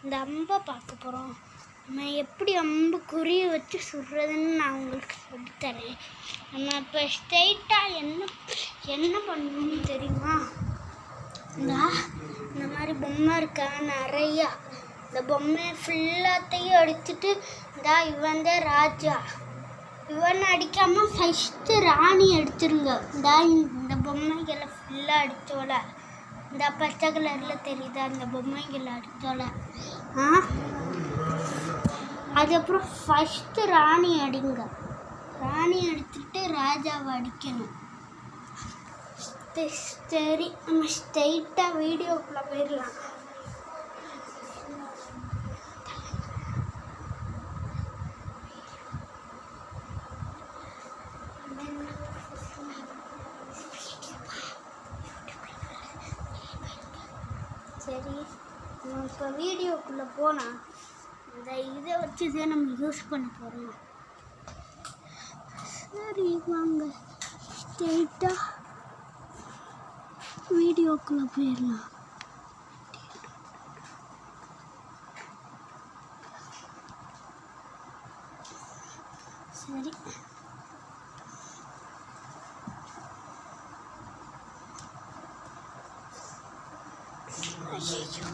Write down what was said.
இந்த அம்பை பார்க்க போகிறோம். நம்ம எப்படி அம்பு குறி வச்சு சுடுறதுன்னு நான் உங்களுக்கு சொல்லித்தரேன். நம்ம இப்போ ஸ்ட்ரெயிட்டாக என்ன பண்ணணும்னு தெரியுமா? இந்த மாதிரி பொம்மை இருக்கா நிறையா. இந்த பொம்மை ஃபுல்லாத்தையும் எடுத்துட்டு இவன் தான் ராஜா. இவன் அடிக்காமல் ஃபஸ்ட்டு ராணி எடுத்துருங்க. இந்த பொம்மைகளை ஃபுல்லாக அடித்தோல, இந்த பச்சை கலரில் தெரியுதா அந்த பொம்மைகளை அடித்தோல. அதுக்கப்புறம் ஃபஸ்ட்டு ராணி அடிங்க. ராணி எடுத்துட்டு ராஜாவை அடிக்கணும். சரி, நம்ம ஸ்ட்ரெயிட்டாக வீடியோக்குள்ளே போயிடலாம். சரி, நம்ம இப்போ வீடியோக்குள்ளே போனால் இந்த இதை வச்சு தான் நம்ம யூஸ் பண்ண போகிறோம். சரி வாங்க ஸ்ட்ரெயிட்டாக வீடியோக்குள்ளே போயிடலாம். சரி, ஐயோ